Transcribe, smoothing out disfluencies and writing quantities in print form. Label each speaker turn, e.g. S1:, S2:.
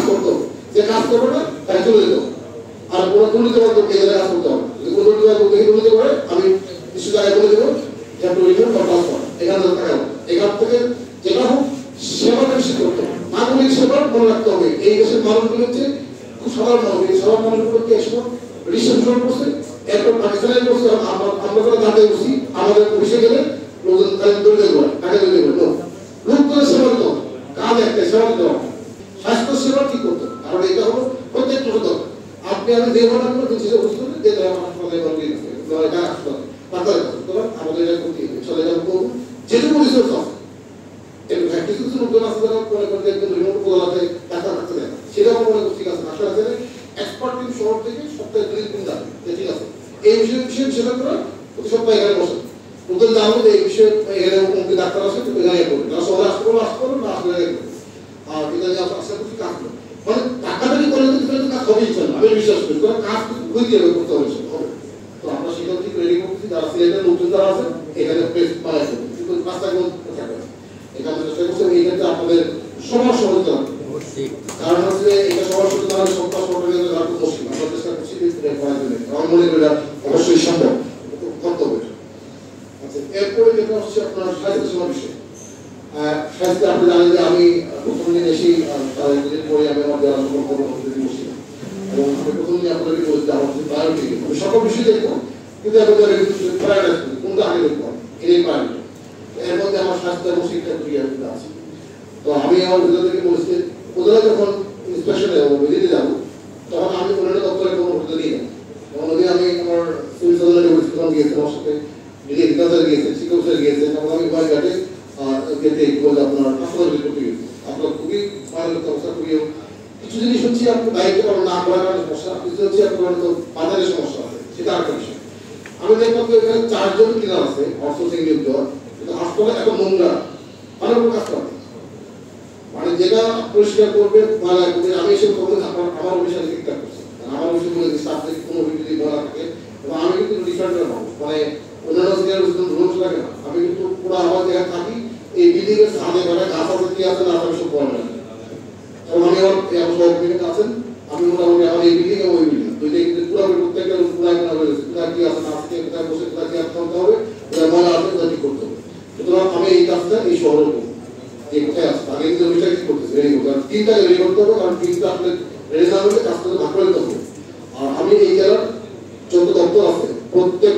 S1: করতে হবে, যে কাজ করবে না তাই চলে যেতে হবে। আর কোনো দুর্নীতিবাদ এই জায়গায় কাজ করতে হবে, যদি কোনো দুর্নীতিবাদ দুর্নীতি করে আমি কিছু জায়গায় বলে দেবো যে টুরিজম বা ট্রান্সফার এখান থেকে টাকা এখান থেকে যেটা হোক সেবাটা বেশি করতে হবে। নাগরিক সেবা মনে রাখতে হবে। এই দেশের মানুষগুলো হচ্ছে খুব সাধারণ মানুষ, এই সাধারণ মানুষগুলোকে একসময় রিসেপশন করছে, এরপর পাকিস্তানে করছে, আমরা যারা জানতে বসি আমাদের অফিসে গেলে লোকজন তাদের দৌড়ে করে টাকা দৌড়ে করে লোক করে সেবা দিতে হবে, কাজ একটা সেবা দিতে হবে, স্বাস্থ্য সেবা ঠিক করতে হবে। কারণ এটা হলো প্রত্যেক লোক আপনি আমি যে ঘটনা করে দিচ্ছি বুঝতে হবে যে হাসপাতালে আমাদের এটা করতে হবে, চলে যাবো করবো যেটুকু রিসোর্স আছে। কিছু কিছু লোকজন আছে যারা মনে করেন একদম রিমোট বলাতে টাকা রাখতে দেয়, সেটাও মনে করছি ঠিক আছে। আসলে আছে এক্সপার্ট টিম শহর থেকে সপ্তাহে 2 দিন যাবে, ঠিক আছে। এই বিষয়ে সেটা করে প্রতি সপ্তাহে এখানে বসে ওদের জানবো যে এই বিষয়ে এখানে মুখে ডাক্তার আছে তো এখানে করবে, তারা শহরে আসতে পারবো না আসলে করবে। আর এটা যে আশা করছি কাজ করবে, মানে টাকা যদি করে দিতে কাজ হবেই চলে, আমি বিশ্বাস করি। কারণ কাজ কিন্তু বুঝতে হবে, করতে হবে হবে। তো আমরা সেখান থেকে রেডি করতেছি, যারা সিলেটের লোকজন যারা আছে এখানে প্রেস বানাই করবে, কিন্তু রাস্তায় থাকবে এখানে চেষ্টা করছে এই ক্ষেত্রে আপনাদের সবার সহযোগিতা হবে। কারণ হচ্ছে এটা সবার সাথে তারা সপ্তাহ সরকারের জন্য খুব মুশকিল, আমরা চেষ্টা করছি করার জন্য। আমার মনে করি অবশ্যই সম্ভব, কর্তব্য। আচ্ছা, এরপরে যেটা হচ্ছে আপনার স্বাস্থ্য সেবা বিষয়। স্বাস্থ্য আপনি জানেন যে আমি প্রথম দিন এসেই পরে আমি আমার যারা সকল কর্মকর্তাদের বসছিলাম এবং আমি প্রথম দিন আপনাদেরকে বলছি আমার হচ্ছে প্রায়োরিটি, আমি সকল বিষয় দেখবো কিন্তু এখন প্রায়োরিটাইজ করি কোনটা আগে দেখবো এটাই প্রায়োরিটি। এর মধ্যে আমার স্বাস্থ্য এবং শিক্ষা ক্রিয়া আছে। তো আমি আমার ভিতরকে বলছি ওদের যখন ইন্সপেকশনে যাবো ভিজিটে যাবো তখন আমি অন্যান্য দপ্তরের কোনো হোটেল নিই না। তখন ওদের আমি আমার সিভিল সার্জনে গিয়েছি, আমার সাথে গিয়েছে, শিক্ষক স্যার গিয়েছে, তখন আমি ভয় ঘাটে গেতে বলে আপনার হাসপাতাল করতে গেছি। আপনার খুবই মারাত্মক অবস্থা, খুবই কিছু জিনিস হচ্ছে আপনি দায়িত্ব পালন না করার কারণে সমস্যা, কিছু হচ্ছে আপনার তো বাজারের সমস্যা আছে, সেটা আরেকটা বিষয়। আমি দেখলাম যে এখানে 4 জন ক্লিনার আছে আউটসোর্সিং নিয়োগ দেওয়ার, কিন্তু হাসপাতালে এত নোংরা অনেক কাজ করে, মানে যেটা পরিষ্কার করবে ময়লা করবে। আমি এসে করবেন আমার অফিসে ঠিকঠাক করছে, আমার অফিসে বলে দিচ্ছি আপনি কোনো যদি ময়লা থাকে এবং আমি কিন্তু ডিফারেন্ট মানুষ, মানে অন্যান্য রুলস লাগে না। আমি কিন্তু পুরো আমার জায়গায় থাকি এই বিল্ডিং এর সামনে বেড়ায় গাছ আছে কি আছে না আছে সব বলা যায়। এবং আমি আমার সহকর্মীরা আছেন, আমি মোটামুটি আমার এই বিল্ডিং এবং ওই বিল্ডিং দুইটাই কিন্তু পুরো প্রত্যেকটা পুরাই মনে হয়েছে কোথায় কি আছে না আছে, কোথায় বসে কোথায় কি করতে হবে, কোথায় ময়লা আছে কোথায় ঠিক করতে হবে। সুতরাং আমি এই কাজটা এই শহরে করবো। এই কোথায় আসছে আগে কিন্তু ওইটা কি করতেছে রেডি করতে হবে, 3টা রেডি করতে হবে, কারণ 3টা আসলে রেডি না হলে কাজটা ভাগ করে দিতে হবে। আর আমি এই জেলার যত দপ্তর আছে প্রত্যেক